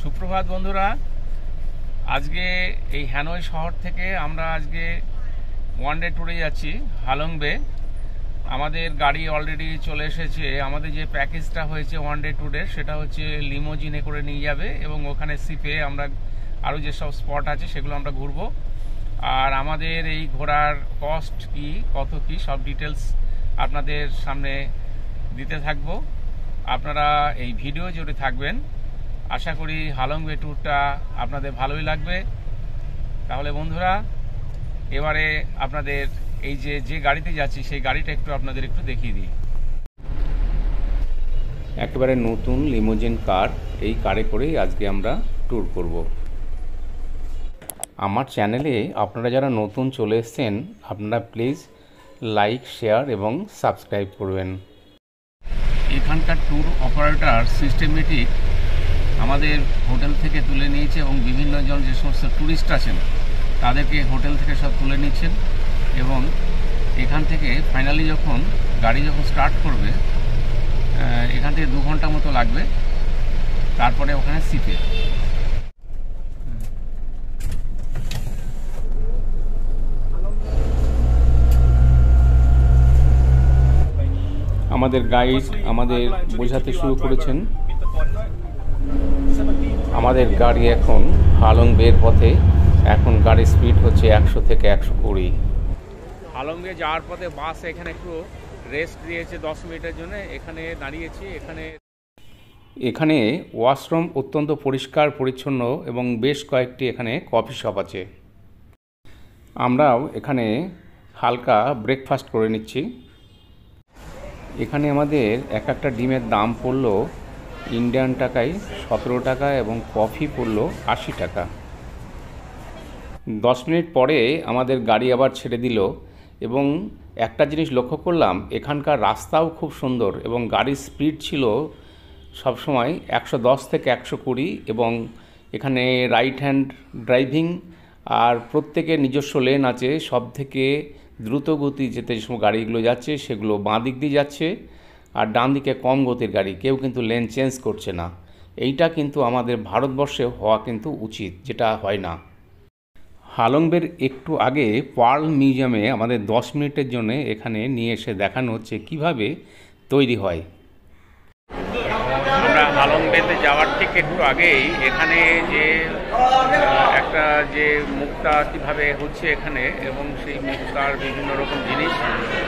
সুপ্রভাত বন্ধুরা, আজকে এই হ্যানয় শহর থেকে আমরা আজকে ওয়ান ডে ট্যুরে যাচ্ছি হালং বে। আমাদের গাড়ি অলরেডি চলে এসেছে। আমাদের যে প্যাকেজটা হয়েছে ওয়ান ডে ট্যুরে সেটা হচ্ছে লিমোজিনে করে নিয়ে যাবে এবং ওখানে সিপে আমরা আরও যেসব স্পট আছে সেগুলো আমরা ঘুরবো। আর আমাদের এই ঘোরার কস্ট কি, কত কি, সব ডিটেলস আপনাদের সামনে দিতে থাকবো। আপনারা এই ভিডিও জুড়ে থাকবেন। আশা করি হালং বে ট্যুরটা আপনাদের ভালোই লাগবে। তাহলে বন্ধুরা, এবারে আপনাদের এই যে গাড়িতে যাচ্ছি সেই গাড়িটা আপনাদের একটু দেখিয়ে দিই। একেবারে নতুন লিমোজিন কার, এই কারে করেই আজকে আমরা ট্যুর করব। আমার চ্যানেলে আপনারা যারা নতুন চলে এসেছেন আপনারা প্লিজ লাইক, শেয়ার এবং সাবস্ক্রাইব করবেন। এখানকার ট্যুর অপারেটর সিস্টেমেটিক আমাদের হোটেল থেকে তুলে নিয়েছে এবং বিভিন্ন জন যে সমস্ত ট্যুরিস্ট আছেন তাদেরকে হোটেল থেকে সব তুলে নিচ্ছেন এবং এখান থেকে ফাইনালি গাড়ি যখন স্টার্ট করবে এখান থেকে 2 ঘন্টা মতো লাগবে, তারপরে ওখানে সিপে। আমাদের গাইড আমাদের বোঝাতে শুরু করেছেন। আমাদের গাড়ি এখন হালং বের পথে। এখন গাড়ির স্পিড হচ্ছে 100 থেকে 120। হালং বে যাওয়ার পথে বাস এখানে একটু রেস্ট দিয়েছে 10 মিনিটের জন্য। এখানে দাঁড়িয়েছি। এখানে ওয়াশরুম অত্যন্ত পরিষ্কার পরিচ্ছন্ন এবং বেশ কয়েকটি এখানে কফি শপ আছে। আমরাও এখানে হালকা ব্রেকফাস্ট করে নিচ্ছি। এখানে আমাদের একটা ডিমের দাম পড়লো ইন্ডিয়ান টাকায় 17 টাকা এবং কফি পড়লো 80 টাকা। 10 মিনিট পরে আমাদের গাড়ি আবার ছেড়ে দিল এবং একটা জিনিস লক্ষ্য করলাম, এখানকার রাস্তাও খুব সুন্দর এবং গাড়ির স্পিড ছিল সবসময় 110 থেকে 120 এবং এখানে রাইট হ্যান্ড ড্রাইভিং আর প্রত্যেকের নিজস্ব লেন আছে। সব থেকে দ্রুত গতি যেতে যে সময় গাড়িগুলো যাচ্ছে সেগুলো বাঁ দিক দিয়ে যাচ্ছে আর ডান দিকে কম গতির গাড়ি, কেউ কিন্তু লেন চেঞ্জ করছে না। এইটা কিন্তু আমাদের ভারতবর্ষে হওয়া কিন্তু উচিত, যেটা হয় না। হালং বের একটু আগে পার্ল মিউজিয়ামে আমাদের 10 মিনিটের জন্য এখানে নিয়ে এসে দেখানো হচ্ছে কিভাবে তৈরি হয়। আমরা হালং বেতে যাওয়ার ঠিক একটু আগেই এখানে যে মুক্তা কীভাবে হচ্ছে এখানে এবং সেই মুক্তার বিভিন্ন রকম জিনিস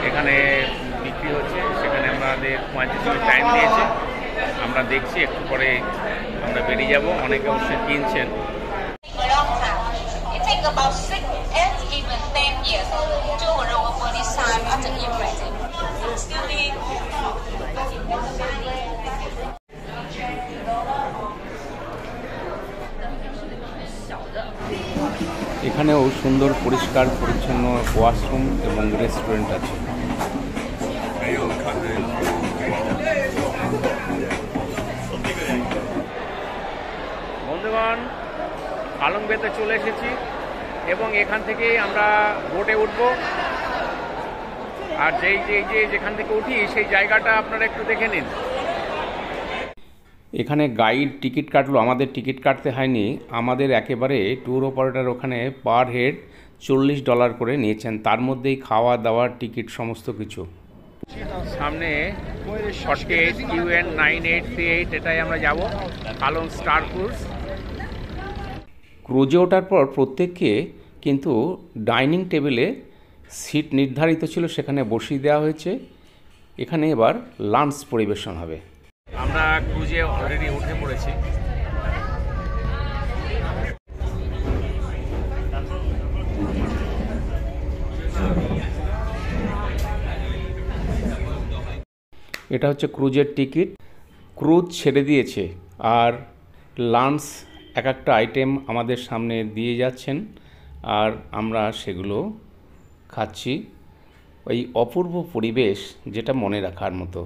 এখানে বিক্রি হচ্ছে, সেখানে আমাদের 35 মিনিট টাইম দিয়েছে। আমরা দেখছি, একটু পরে আমরা বেরিয়ে যাব। অনেকে অবশ্যই কিনছেন। এখানেও সুন্দর পরিষ্কার পরিচ্ছন্ন ওয়াশরুম এবং রেস্টুরেন্ট আছে। বন্ধুগণ, হালং বেতে চলে এসেছি এবং এখান থেকে আমরা বোটে উঠবো। আর যেখান থেকে উঠি সেই জায়গাটা আপনারা একটু দেখে নিন। এখানে গাইড টিকিট কাটলো, আমাদের টিকিট কাটতে হয়নি। আমাদের একেবারে ট্যুর অপারেটর ওখানে পার হেড $40 করে নিয়েছেন, তার মধ্যেই খাওয়া দাওয়ার টিকিট সমস্ত কিছু। সামনে 48 UN 9838, এটাই আমরা যাব হালং স্টার ক্রুজ। ক্রুজে ওঠার পর প্রত্যেককে কিন্তু ডাইনিং টেবিলে সিট নির্ধারিত ছিল, সেখানে বসিয়ে দেওয়া হয়েছে। এখানে এবার লাঞ্চ পরিবেশন হবে। আমরা ক্রুজে অলরেডি উঠে পড়েছি। এটা হচ্ছে ক্রুজের টিকিট। ক্রুজ ছেড়ে দিয়েছে আর লাঞ্চ একটা আইটেম আমাদের সামনে দিয়ে যাচ্ছেন আর আমরা সেগুলো খাচ্ছি। ওই অপূর্ব পরিবেশ যেটা মনে রাখার মতো।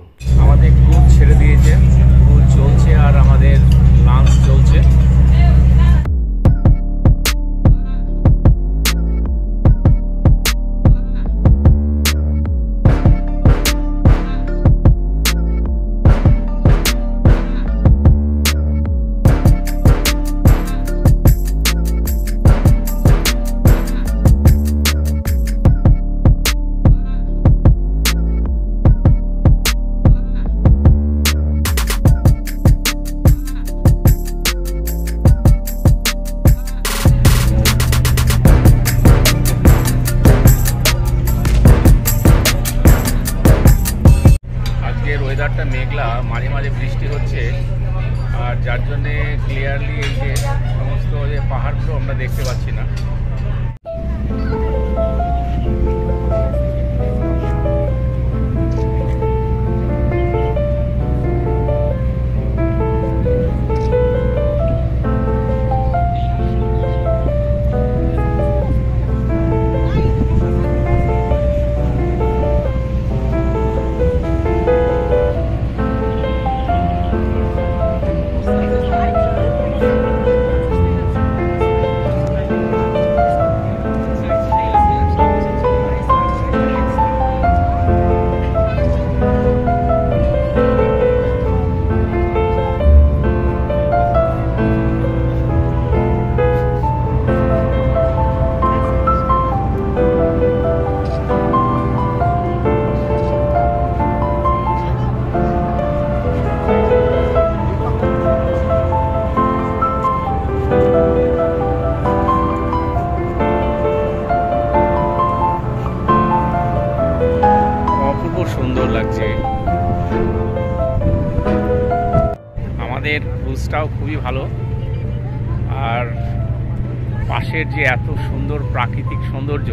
আমাদের ক্রুজ ছেড়ে দিয়েছে, ক্রুজ চলছে আর আমাদের লাঞ্চ চলছে। ক্লিয়ারলি এই যে সমস্ত যে পাহাড়গুলো আমরা দেখতে পাচ্ছি না। সুন্দর লাগছে। আমাদের ক্রুজটাও খুবই ভালো, আর পাশের যে এত সুন্দর প্রাকৃতিক সৌন্দর্য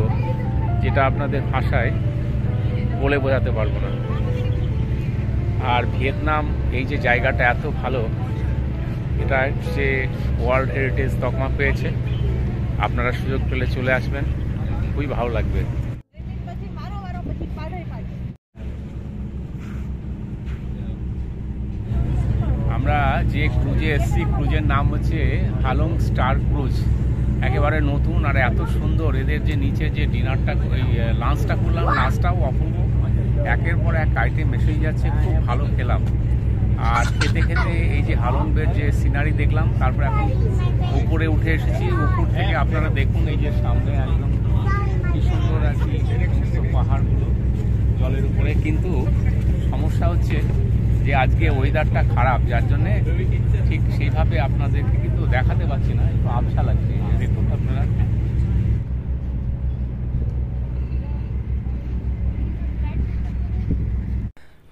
যেটা আপনাদের ভাষায় বলে বোঝাতে পারবো না। আর ভিয়েতনাম এই যে জায়গাটা এত ভালো, এটা হচ্ছে ওয়ার্ল্ড হেরিটেজ তকমা পেয়েছে। আপনারা সুযোগ পেলে চলে আসবেন, খুবই ভালো লাগবে। আমরা যে ক্রুজে এসেছি, ক্রুজের নাম হচ্ছে হালং স্টার ক্রুজ। একেবারে নতুন আর এত সুন্দর। এদের যে নিচে যে ডিনারটা, ওই লাঞ্চটা করলাম, লাঞ্চটাও অপূর্ব, একের পর এক আইটেম এসেই যাচ্ছে, খুব ভালো খেলাম। আর খেতে খেতে এই যে হালং বের যে সিনারি দেখলাম, তারপর এখন উপরে উঠে এসেছি। উপর থেকে আপনারা দেখুন এই যে সামনে একদম কি সুন্দর আর কি সমস্ত পাহাড়গুলো জলের উপরে। কিন্তু সমস্যা হচ্ছে যে আজকে ওয়েদারটা খারাপ, যার জন্যে ঠিক সেইভাবে আপনাদেরকে কিন্তু দেখাতে পারছি না, একটু আবছা লাগছে। দেখুন আপনারা,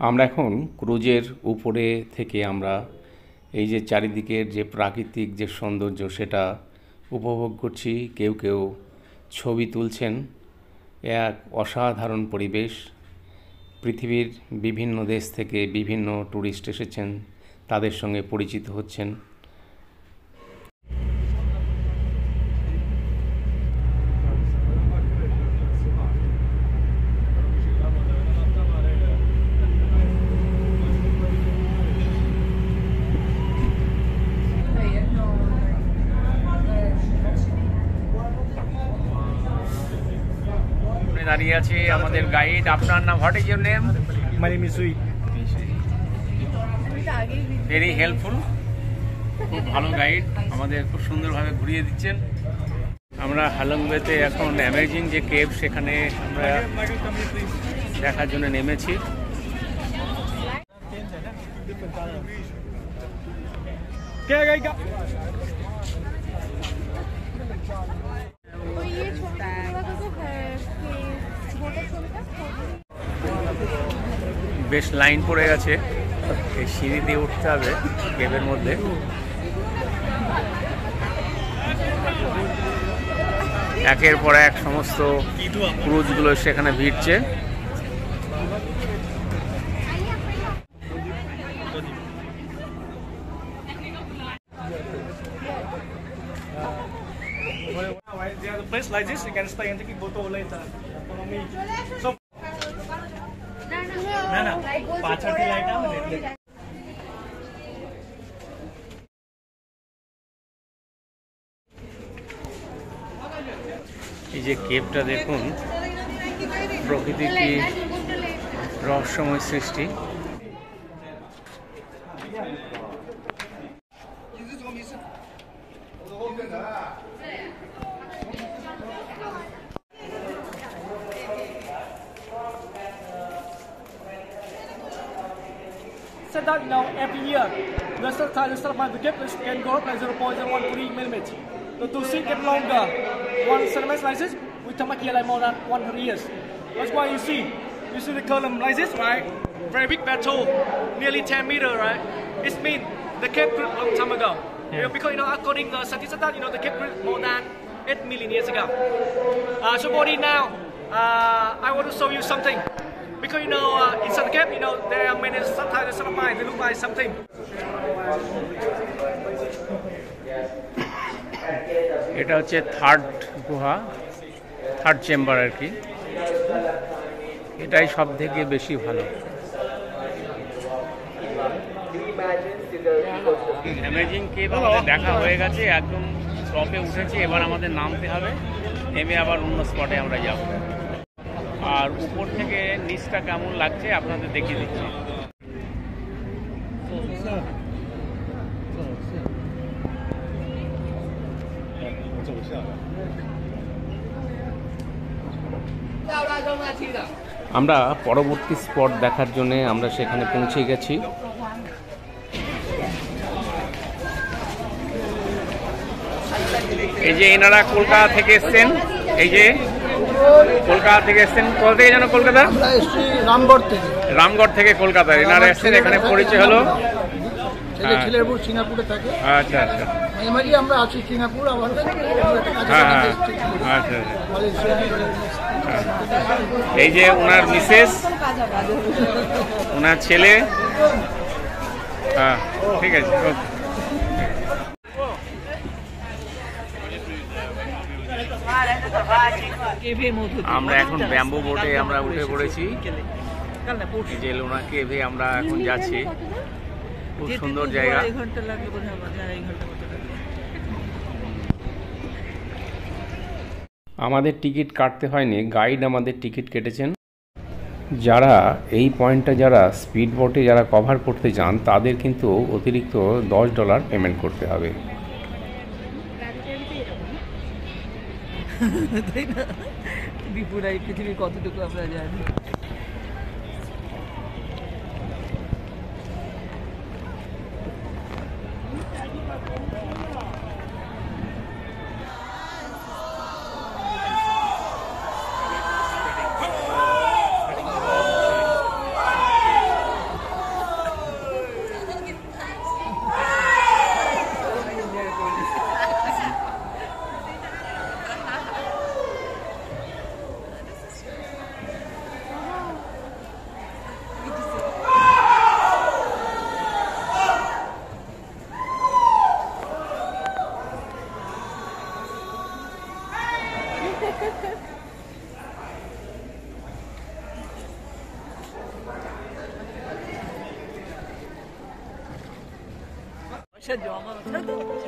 আমরা এখন ক্রুজের উপরে থেকে আমরা এই যে চারিদিকের যে প্রাকৃতিক যে সৌন্দর্য সেটা উপভোগ করছি। কেউ কেউ ছবি তুলছেন। এক অসাধারণ পরিবেশ। পৃথিবীর বিভিন্ন দেশ থেকে বিভিন্ন ট্যুরিস্ট এসেছেন, তাদের সঙ্গে পরিচিত হচ্ছেন। দাঁড়িয়ে আছে আমাদের গাইড। আপনার নাম? What is your name? My name is Sui. Very helpful, খুব ভালো গাইড, আমাদের খুব সুন্দরভাবে ঘুরিয়ে দিচ্ছেন। আমরা হালং বেতে এখন অ্যামেজিং যে কেভ, সেখানে আমরা দেখার জন্য নেমেছি। বেশ লাইন পড়ে গেছে, এই সিঁড়ি দিয়ে উঠতে হবে কেভের মধ্যে। একের পর এক সমস্ত ক্রুজগুলো সেখানে ভিড়ছে। Place like this, you can stay and take a photo later. Follow me. So, no. Pachati light down. এই যে কেভটা দেখুন, প্রকৃতির কি রহস্যময় সৃষ্টি। Said that now every year, the surface the cape can go up like 0.013 millimeters. To see get longer, one sediment like this, we can make like more than 100 years. That's why you see the column like this, right? Very big plateau, nearly 10 meters, right? It means the cape grew a long time ago. You know, because according to statistics, the Cape built more than 8 million years ago. So body now, I want to show you something. Because inside the Cape, there are many sometimes some of mine they look like something. এটা হচ্ছে third গুহা, third chamber আর কি। এটাই সব থেকে বেশি ভালো। Amazing cave আমাদের দেখা হয়ে গেছে, একদম টপে উঠেছি, এবার আমাদের নামতে হবে, নেমে আবার অন্য স্পটে আমরা যাব। আর উপর থেকে নিচটা কেমন লাগছে আপনাদের দেখিয়ে দিচ্ছি। আমরা পরবর্তী স্পট দেখার জন্য আমরা সেখানে পৌঁছে গেছি। এই যে এনারা কলকাতা থেকে এসছেন, এই যে কলকাতা থেকে এসছেন। কোথা থেকে যেন? কলকাতা রামগড় থেকে। রামগড় থেকে কলকাতা এনারা এসছেন, এখানে পরিচয় হলো। ছেলের বউ সিঙ্গাপুরে থাকে। আচ্ছা আচ্ছা, মাঝে আমরা আছি সিঙ্গাপুর, আমাদের আচ্ছা। এই যে ওনার মিসেস, ওনার ছেলে। হ্যাঁ ঠিক আছে, আমরা এখন ব্যাম্বু বোটে আমরা উঠে পড়েছি। এই যে লোনা কেভে আমরা এখন যাচ্ছি, খুব সুন্দর জায়গা। আমাদের টিকিট কাটতে হয়নি, গাইড আমাদের টিকিট কেটেছেন। যারা এই পয়েন্টটা যারা স্পিড বোটে যারা কভার করতে চান তাদের কিন্তু অতিরিক্ত $10 পেমেন্ট করতে হবে। বিপুরাই পৃথিবীর কতটুকু আমরা জানি।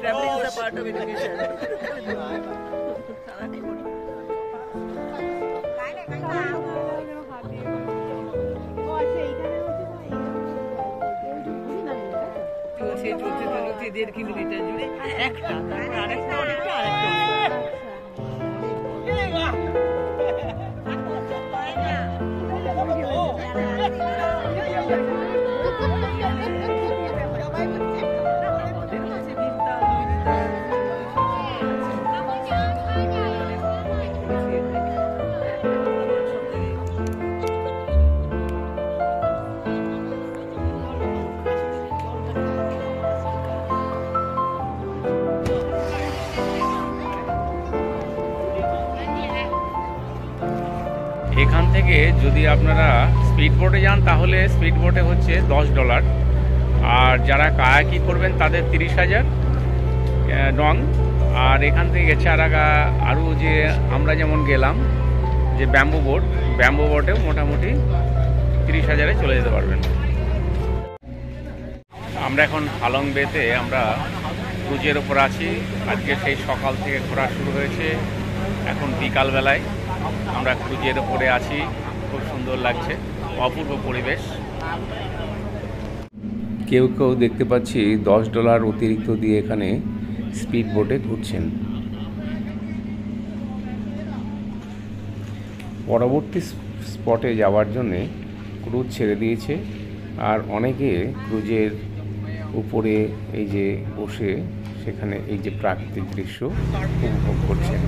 Traveling is a part of education. সেই 1.5 কিলোমিটার জুড়ে একটা, তারপর আরেকটা, আরেকটা। এখান থেকে যদি আপনারা স্পিড বোটে যান তাহলে স্পিড বোটে হচ্ছে $10, আর যারা কায়াকি করবেন তাদের 30,000 ডং। আর এখান থেকে গেছে আরও যে আমরা যেমন গেলাম যে ব্যাম্বু বোটেও মোটামুটি 30,000-এ চলে যেতে পারবেন। আমরা এখন হালং বেতে আমরা ক্রুজের ওপর আছি। আজকে সেই সকাল থেকে ঘোরা শুরু হয়েছে, এখন বিকালবেলায় আমরা ক্রুজের ওপরে আছি। খুব সুন্দর লাগছে, অপূর্ব পরিবেশ। কেউ কেউ দেখতে পাচ্ছি $10 অতিরিক্ত দিয়ে এখানে স্পিড বোটে ঘুরছেন। পরবর্তী স্পটে যাওয়ার জন্যে ক্রুজ ছেড়ে দিয়েছে, আর অনেকে ক্রুজের উপরে এই যে বসে সেখানে এই যে প্রাকৃতিক দৃশ্য উপভোগ করছেন।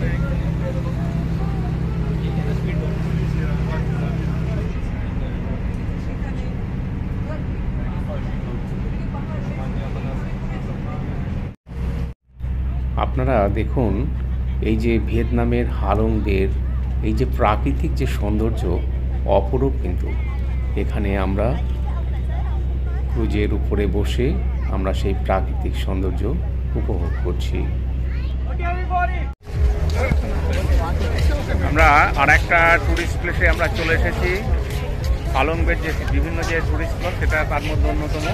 আপনারা দেখুন এই যে ভিয়েতনামের হালং বের এই যে প্রাকৃতিক যে সৌন্দর্য অপরূপ, কিন্তু এখানে আমরা ক্রুজের উপরে বসে আমরা সেই প্রাকৃতিক সৌন্দর্য উপভোগ করছি। আমরা আর একটা ট্যুরিস্ট প্লেসে আমরা চলে এসেছি। হালং বের যে বিভিন্ন যে ট্যুরিস্ট স্পট সেটা তার মধ্যে অন্যতম।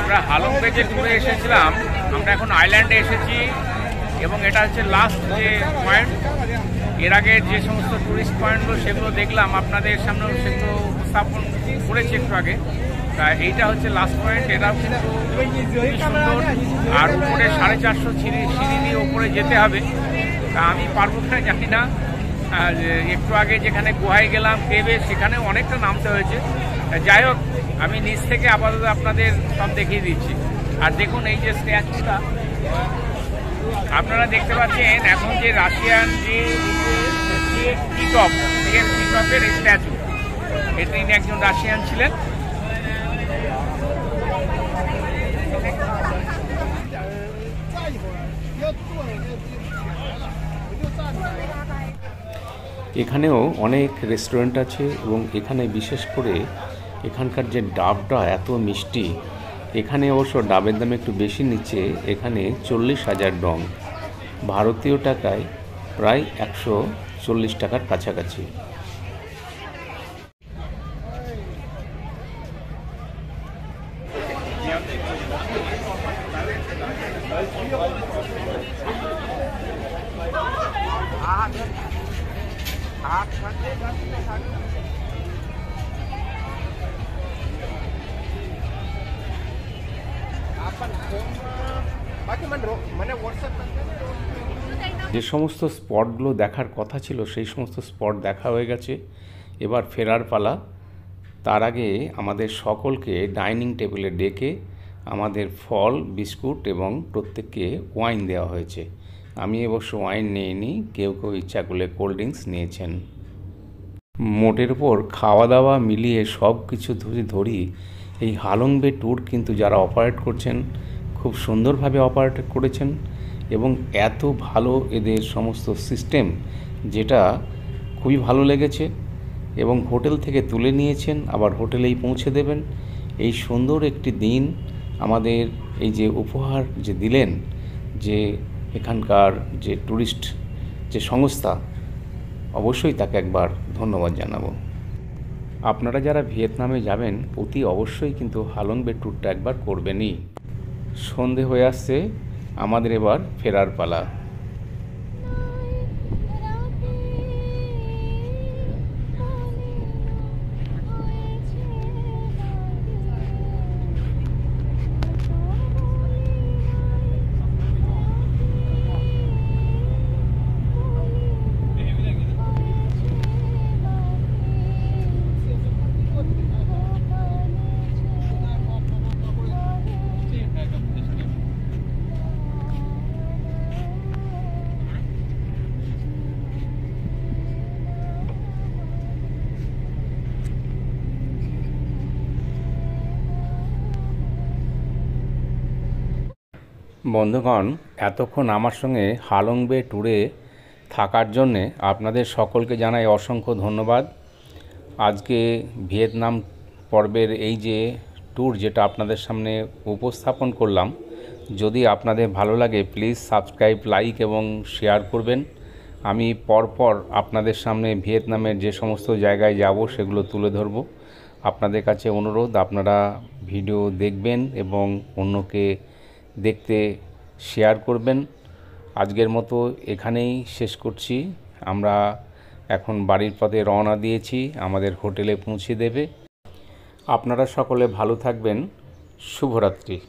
আমরা হালং বে যে ট্যুরে এসেছিলাম, আমরা এখন আইল্যান্ডে এসেছি এবং এটা হচ্ছে লাস্ট যে পয়েন্ট। এর আগে যে সমস্ত ট্যুরিস্ট পয়েন্টগুলো সেগুলো দেখলাম, আপনাদের সামনেও সেগুলো উপস্থাপন করেছি একটু আগে। তা এইটা হচ্ছে লাস্ট পয়েন্ট। এটাও কিন্তু খুবই সুন্দর, আর উপরে 450 সিঁড়ি দিয়ে উপরে যেতে হবে। তা আমি পারবো কিনা জানি না। একটু আগে যেখানে গুহায় গেলাম কেবে, সেখানেও অনেকটা নামতে হয়েছে। যাই হোক, আমি নিচ থেকে আপাতত আপনাদের সব দেখিয়ে দিচ্ছি। আর দেখুন এই যে স্ট্যাচুটা আপনারা দেখতে পাচ্ছেন, এখন যে রাশিয়ান যে টিটপের এই স্ট্যাচু, এটি একজন রাশিয়ান ছিলেন। এখানেও অনেক রেস্টুরেন্ট আছে এবং এখানে বিশেষ করে এখানকার যে ডাবটা এত মিষ্টি। এখানে অবশ্য ডাবের দাম একটু বেশি নিচ্ছে, এখানে 40,000 ডং, ভারতীয় টাকায় প্রায় 140 টাকার কাছাকাছি। যে সমস্ত স্পটগুলো দেখার কথা ছিল সেই সমস্ত স্পট দেখা হয়ে গেছে, এবার ফেরার পালা। তার আগে আমাদের সকলকে ডাইনিং টেবিলে ডেকে আমাদের ফল, বিস্কুট এবং প্রত্যেককে ওয়াইন দেওয়া হয়েছে। আমি অবশ্য ওয়াইন নিইনি, কেউ কেউ ইচ্ছা করলে কোল্ড ড্রিঙ্কস নিয়েছেন। মোটের উপর খাওয়া দাওয়া মিলিয়ে সব কিছু ধরি এই হালং বে ট্যুর কিন্তু যারা অপারেট করছেন খুব সুন্দরভাবে অপারেট করেছেন এবং এত ভালো এদের সমস্ত সিস্টেম, যেটা খুবই ভালো লেগেছে। এবং হোটেল থেকে তুলে নিয়েছেন, আবার হোটেলেই পৌঁছে দেবেন। এই সুন্দর একটি দিন আমাদের এই যে উপহার যে দিলেন, যে এখানকার যে ট্যুরিস্ট যে সংস্থা, অবশ্যই তাকে একবার ধন্যবাদ জানাবো। আপনারা যারা ভিয়েতনামে যাবেন অতি অবশ্যই কিন্তু হালং বে ট্যুরটা একবার করবেনই। সন্ধে হয়ে আসছে, আমাদের এবার ফেরার পালা। বন্ধুগণ, এতক্ষণ আমার সঙ্গে হালং বে ট্যুরে থাকার জন্যে আপনাদের সকলকে জানাই অসংখ্য ধন্যবাদ। আজকে ভিয়েতনাম পর্বের এই যে ট্যুর যেটা আপনাদের সামনে উপস্থাপন করলাম, যদি আপনাদের ভালো লাগে প্লিজ সাবস্ক্রাইব, লাইক এবং শেয়ার করবেন। আমি পরপর আপনাদের সামনে ভিয়েতনামের যে সমস্ত জায়গায় যাব সেগুলো তুলে ধরব। আপনাদের কাছে অনুরোধ, আপনারা ভিডিও দেখবেন এবং অন্যকে দেখতে শেয়ার করবেন। আজকের মতো এখানেই শেষ করছি। আমরা এখন বাড়ির পথে রওনা দিয়েছি, আমাদের হোটেলে পৌঁছে দেবে। আপনারা সকলে ভালো থাকবেন। শুভরাত্রি।